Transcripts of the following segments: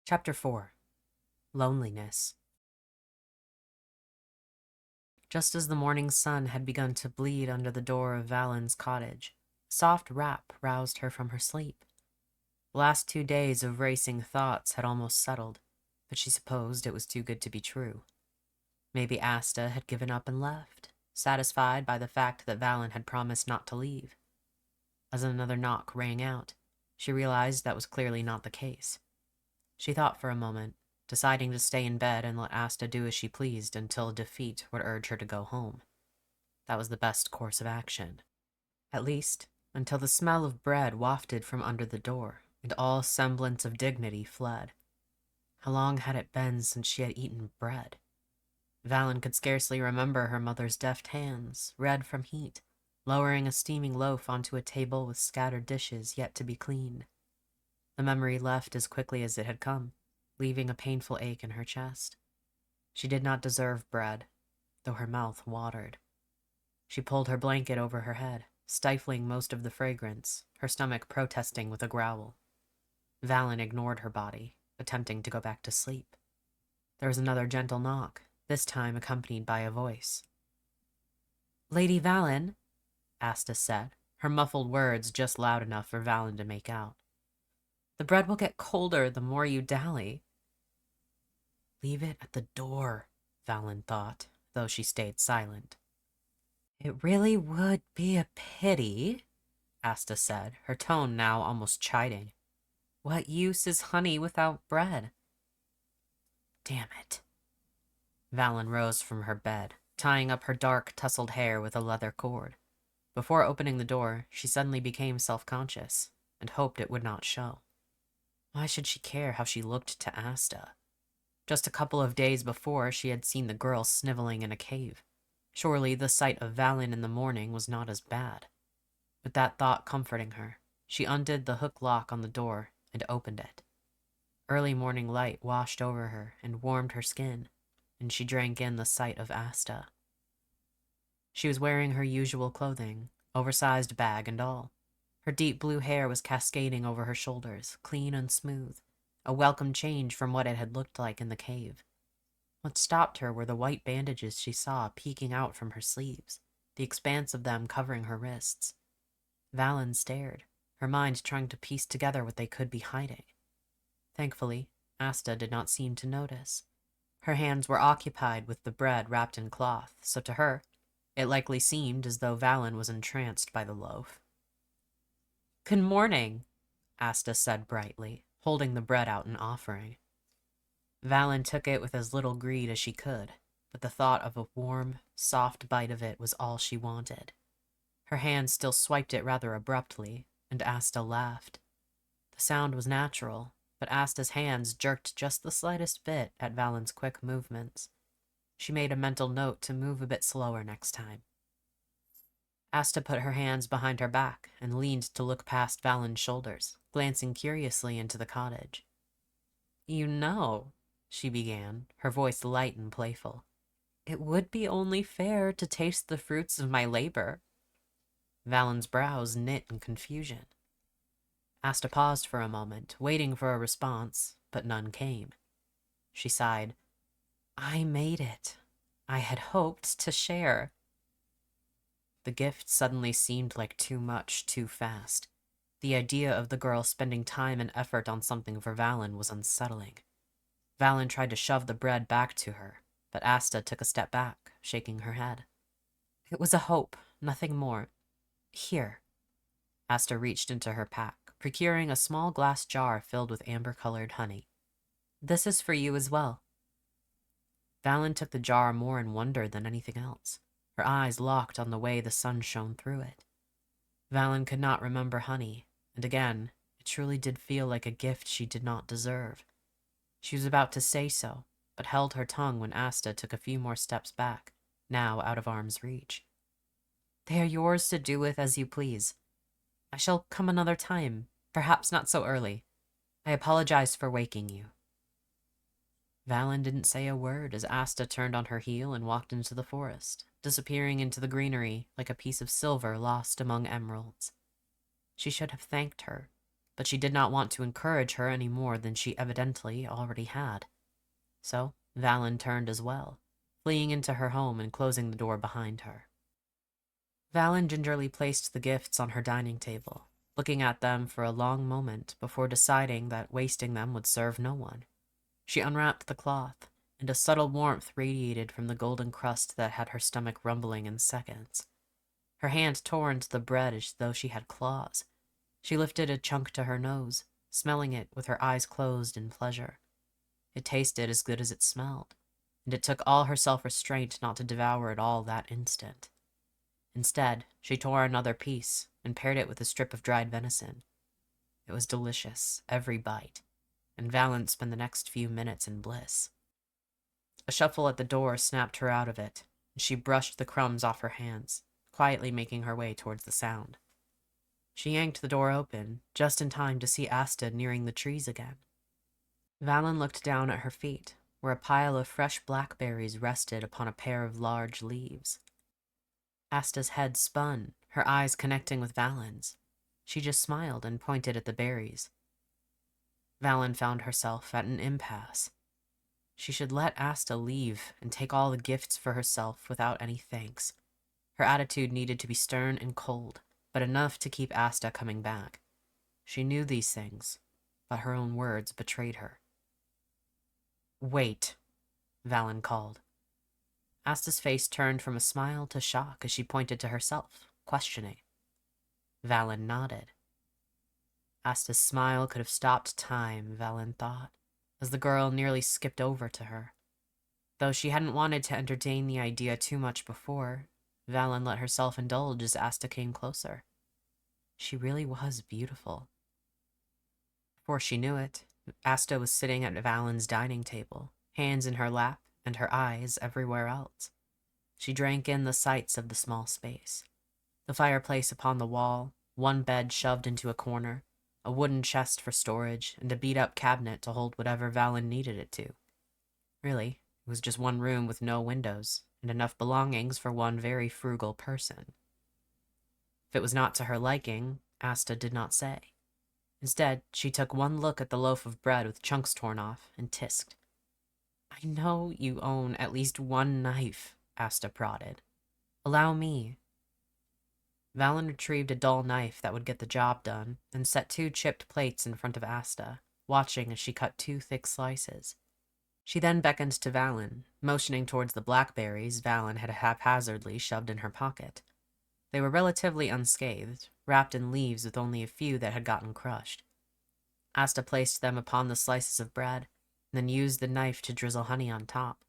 Chapter 4. Loneliness. Just as the morning sun had begun to bleed under the door of Valyn's cottage, a soft rap roused her from her sleep. The last 2 days of racing thoughts had almost settled, but she supposed it was too good to be true. Maybe Asta had given up and left, satisfied by the fact that Valyn had promised not to leave. As another knock rang out, she realized that was clearly not the case. She thought for a moment, deciding to stay in bed and let Asta do as she pleased until defeat would urge her to go home. That was the best course of action. At least, until the smell of bread wafted from under the door, and all semblance of dignity fled. How long had it been since she had eaten bread? Valyn could scarcely remember her mother's deft hands, red from heat, lowering a steaming loaf onto a table with scattered dishes yet to be cleaned. The memory left as quickly as it had come, leaving a painful ache in her chest. She did not deserve bread, though her mouth watered. She pulled her blanket over her head, stifling most of the fragrance, her stomach protesting with a growl. Valyn ignored her body, attempting to go back to sleep. There was another gentle knock, this time accompanied by a voice. "Lady Valyn," Asta said, her muffled words just loud enough for Valyn to make out. "The bread will get colder the more you dally." Leave it at the door, Valyn thought, though she stayed silent. "It really would be a pity," Asta said, her tone now almost chiding. "What use is honey without bread?" Damn it. Valyn rose from her bed, tying up her dark, tousled hair with a leather cord. Before opening the door, she suddenly became self-conscious, and hoped it would not show. Why should she care how she looked to Asta? Just a couple of days before, she had seen the girl sniveling in a cave. Surely the sight of Valyn in the morning was not as bad. With that thought comforting her, she undid the hook lock on the door and opened it. Early morning light washed over her and warmed her skin, and she drank in the sight of Asta. She was wearing her usual clothing, oversized bag and all. Her deep blue hair was cascading over her shoulders, clean and smooth, a welcome change from what it had looked like in the cave. What stopped her were the white bandages she saw peeking out from her sleeves, the expanse of them covering her wrists. Valyn stared, her mind trying to piece together what they could be hiding. Thankfully, Asta did not seem to notice. Her hands were occupied with the bread wrapped in cloth, so to her, it likely seemed as though Valyn was entranced by the loaf. "Good morning," Asta said brightly, holding the bread out in offering. Valyn took it with as little greed as she could, but the thought of a warm, soft bite of it was all she wanted. Her hand still swiped it rather abruptly, and Asta laughed. The sound was natural, but Asta's hands jerked just the slightest bit at Valyn's quick movements. She made a mental note to move a bit slower next time. Asta put her hands behind her back and leaned to look past Valyn's shoulders, glancing curiously into the cottage. "You know," she began, her voice light and playful, "it would be only fair to taste the fruits of my labor." Valyn's brows knit in confusion. Asta paused for a moment, waiting for a response, but none came. She sighed. "I made it. I had hoped to share." The gift suddenly seemed like too much, too fast. The idea of the girl spending time and effort on something for Valyn was unsettling. Valyn tried to shove the bread back to her, but Asta took a step back, shaking her head. "It was a hope, nothing more. Here." Asta reached into her pack, procuring a small glass jar filled with amber-colored honey. "This is for you as well." Valyn took the jar more in wonder than anything else, her eyes locked on the way the sun shone through it. Valyn could not remember honey, and again, it truly did feel like a gift she did not deserve. She was about to say so, but held her tongue when Asta took a few more steps back, now out of arm's reach. "They are yours to do with as you please. I shall come another time, perhaps not so early. I apologize for waking you." Valyn didn't say a word as Asta turned on her heel and walked into the forest, disappearing into the greenery like a piece of silver lost among emeralds. She should have thanked her, but she did not want to encourage her any more than she evidently already had. So Valyn turned as well, fleeing into her home and closing the door behind her. Valyn gingerly placed the gifts on her dining table, looking at them for a long moment before deciding that wasting them would serve no one. She unwrapped the cloth, and a subtle warmth radiated from the golden crust that had her stomach rumbling in seconds. Her hand tore into the bread as though she had claws. She lifted a chunk to her nose, smelling it with her eyes closed in pleasure. It tasted as good as it smelled, and it took all her self-restraint not to devour it all that instant. Instead, she tore another piece and paired it with a strip of dried venison. It was delicious, every bite, and Valyn spent the next few minutes in bliss. A shuffle at the door snapped her out of it, and she brushed the crumbs off her hands, quietly making her way towards the sound. She yanked the door open, just in time to see Asta nearing the trees again. Valyn looked down at her feet, where a pile of fresh blackberries rested upon a pair of large leaves. Asta's head spun, her eyes connecting with Valyn's. She just smiled and pointed at the berries. Valyn found herself at an impasse. She should let Asta leave and take all the gifts for herself without any thanks. Her attitude needed to be stern and cold, but enough to keep Asta coming back. She knew these things, but her own words betrayed her. "Wait," Valyn called. Asta's face turned from a smile to shock as she pointed to herself, questioning. Valyn nodded. Asta's smile could have stopped time, Valyn thought, as the girl nearly skipped over to her. Though she hadn't wanted to entertain the idea too much before, Valyn let herself indulge as Asta came closer. She really was beautiful. Before she knew it, Asta was sitting at Valyn's dining table, hands in her lap and her eyes everywhere else. She drank in the sights of the small space. The fireplace upon the wall, one bed shoved into a corner, a wooden chest for storage, and a beat-up cabinet to hold whatever Valyn needed it to. Really, it was just one room with no windows, and enough belongings for one very frugal person. If it was not to her liking, Asta did not say. Instead, she took one look at the loaf of bread with chunks torn off and tisked. "I know you own at least one knife," Asta prodded. "Allow me." Valyn retrieved a dull knife that would get the job done and set 2 chipped plates in front of Asta, watching as she cut 2 thick slices. She then beckoned to Valyn, motioning towards the blackberries Valyn had haphazardly shoved in her pocket. They were relatively unscathed, wrapped in leaves with only a few that had gotten crushed. Asta placed them upon the slices of bread, then used the knife to drizzle honey on top.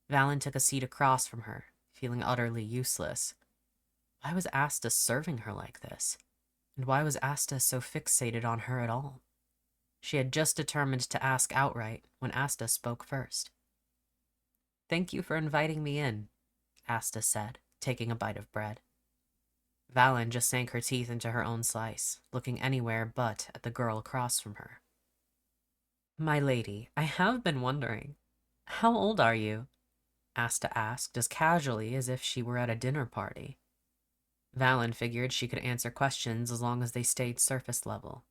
Valyn took a seat across from her, feeling utterly useless. Why was Asta serving her like this? And why was Asta so fixated on her at all? She had just determined to ask outright when Asta spoke first. "Thank you for inviting me in," Asta said, taking a bite of bread. Valyn just sank her teeth into her own slice, looking anywhere but at the girl across from her. "My lady, I have been wondering, how old are you?" Asta asked as casually as if she were at a dinner party. Valyn figured she could answer questions as long as they stayed surface level.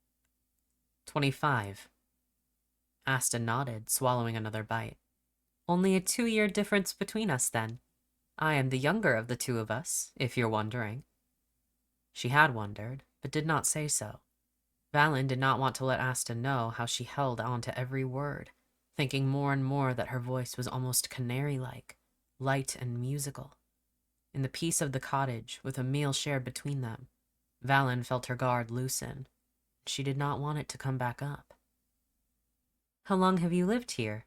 25. Asta nodded, swallowing another bite. "Only a 2-year difference between us, then. I am the younger of the 2 of us, if you're wondering." She had wondered, but did not say so. Valyn did not want to let Asta know how she held on to every word, thinking more and more that her voice was almost canary-like, light and musical. In the peace of the cottage, with a meal shared between them, Valyn felt her guard loosen. She did not want it to come back up. "How long have you lived here?"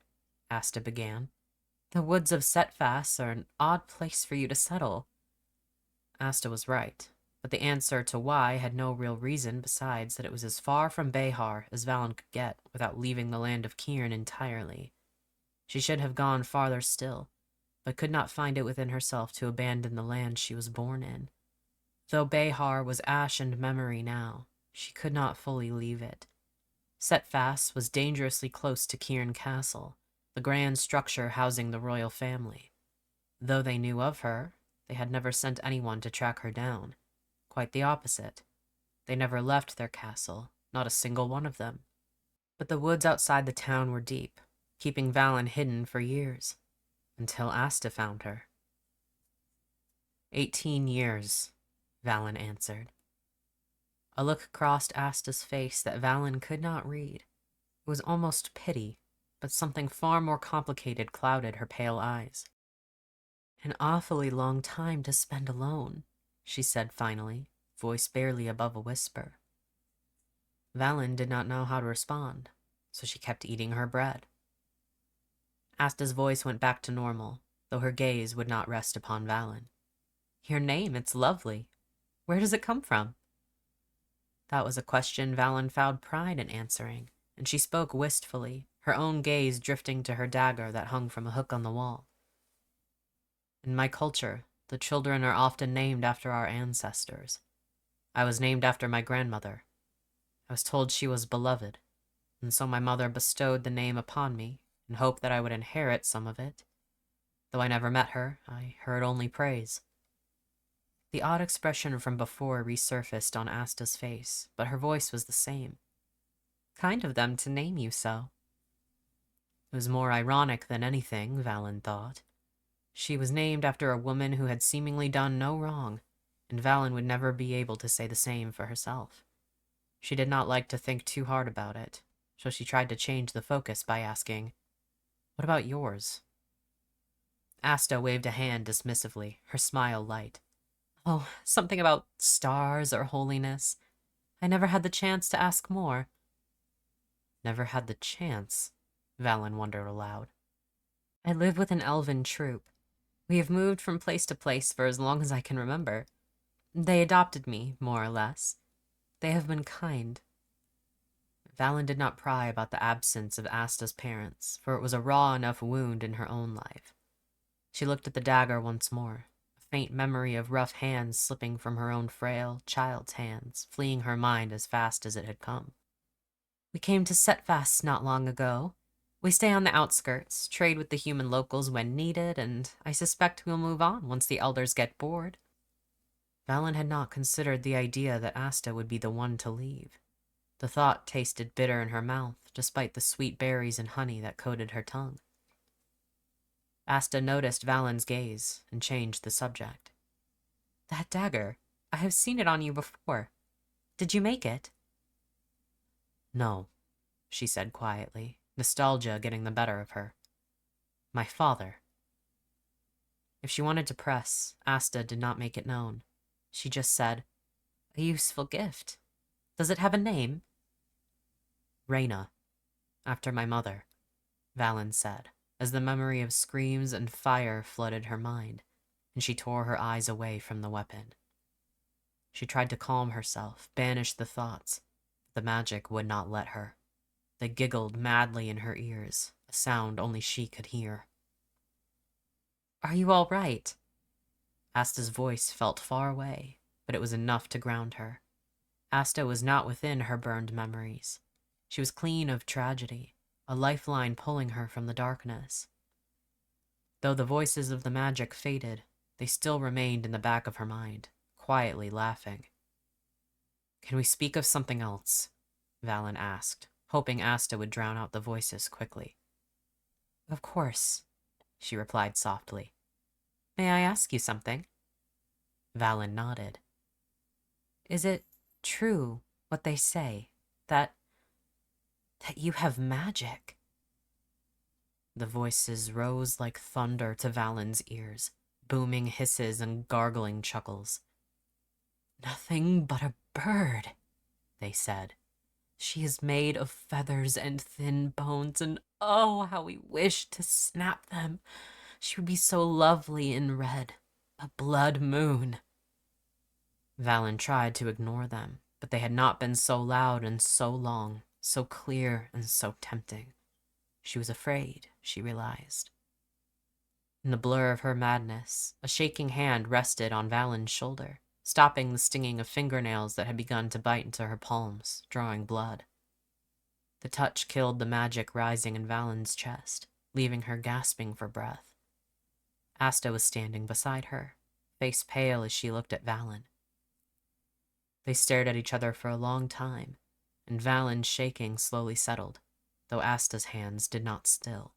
Asta began. "The woods of Setfast are an odd place for you to settle." Asta was right, but the answer to why had no real reason besides that it was as far from Behar as Valyn could get without leaving the land of Kirin entirely. She should have gone farther still, but could not find it within herself to abandon the land she was born in. Though Behar was ash and memory now, she could not fully leave it. Setfast was dangerously close to Kirin Castle, the grand structure housing the royal family. Though they knew of her, they had never sent anyone to track her down. Quite the opposite. They never left their castle, not a single one of them. But the woods outside the town were deep, keeping Valyn hidden for years, until Asta found her. 18 years, Valyn answered. A look crossed Asta's face that Valyn could not read. It was almost pity, but something far more complicated clouded her pale eyes. An awfully long time to spend alone, she said finally, voice barely above a whisper. Valyn did not know how to respond, so she kept eating her bread. Asta's voice went back to normal, though her gaze would not rest upon Valyn. Your name, it's lovely. Where does it come from? That was a question Valyn found pride in answering, and she spoke wistfully, her own gaze drifting to her dagger that hung from a hook on the wall. In my culture, the children are often named after our ancestors. I was named after my grandmother. I was told she was beloved, and so my mother bestowed the name upon me in hope that I would inherit some of it. Though I never met her, I heard only praise. The odd expression from before resurfaced on Asta's face, but her voice was the same. Kind of them to name you so. It was more ironic than anything, Valyn thought. She was named after a woman who had seemingly done no wrong, and Valyn would never be able to say the same for herself. She did not like to think too hard about it, so she tried to change the focus by asking, What about yours? Asta waved a hand dismissively, her smile light. Oh, something about stars or holiness. I never had the chance to ask more. Never had the chance, Valyn wondered aloud. I live with an elven troop. We have moved from place to place for as long as I can remember. They adopted me, more or less. They have been kind. Valyn did not pry about the absence of Asta's parents, for it was a raw enough wound in her own life. She looked at the dagger once more, a faint memory of rough hands slipping from her own frail, child's hands, fleeing her mind as fast as it had come. We came to Setfast not long ago. We stay on the outskirts, trade with the human locals when needed, and I suspect we'll move on once the elders get bored. Valyn had not considered the idea that Asta would be the one to leave. The thought tasted bitter in her mouth, despite the sweet berries and honey that coated her tongue. Asta noticed Valyn's gaze and changed the subject. That dagger, I have seen it on you before. Did you make it? No, she said quietly, nostalgia getting the better of her. My father. If she wanted to press, Asta did not make it known. She just said, A useful gift. Does it have a name? Reyna, after my mother, Valyn said, as the memory of screams and fire flooded her mind, and she tore her eyes away from the weapon. She tried to calm herself, banish the thoughts, but the magic would not let her. They giggled madly in her ears, a sound only she could hear. Are you all right? Asta's voice felt far away, but it was enough to ground her. Asta was not within her burned memories. She was clean of tragedy, a lifeline pulling her from the darkness. Though the voices of the magic faded, they still remained in the back of her mind, quietly laughing. Can we speak of something else? Valyn asked, hoping Asta would drown out the voices quickly. Of course, she replied softly. May I ask you something? Valyn nodded. Is it true what they say, that you have magic? The voices rose like thunder to Valyn's ears, booming hisses and gargling chuckles. Nothing but a bird, they said. She is made of feathers and thin bones, and oh, how we wish to snap them. She would be so lovely in red, a blood moon. Valyn tried to ignore them, but they had not been so loud and so long, so clear and so tempting. She was afraid, she realized. In the blur of her madness, a shaking hand rested on Valyn's shoulder, stopping the stinging of fingernails that had begun to bite into her palms, drawing blood. The touch killed the magic rising in Valyn's chest, leaving her gasping for breath. Asta was standing beside her, face pale as she looked at Valyn. They stared at each other for a long time, and Valyn's shaking slowly settled, though Asta's hands did not still.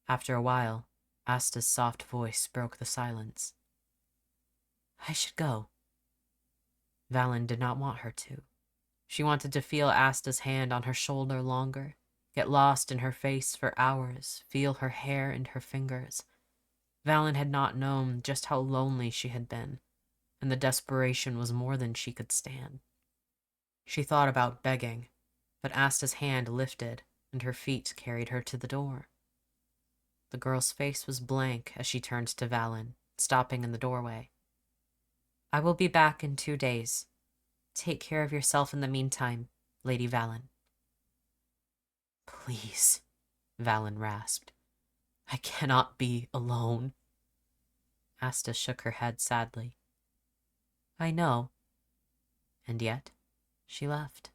After a while, Asta's soft voice broke the silence. I should go. Valyn did not want her to. She wanted to feel Asta's hand on her shoulder longer, get lost in her face for hours, feel her hair and her fingers. Valyn had not known just how lonely she had been, and the desperation was more than she could stand. She thought about begging, but Asta's hand lifted, and her feet carried her to the door. The girl's face was blank as she turned to Valyn, stopping in the doorway. I will be back in 2 days. Take care of yourself in the meantime, Lady Valyn. Please, Valyn rasped. I cannot be alone. Asta shook her head sadly. I know. And yet, she left.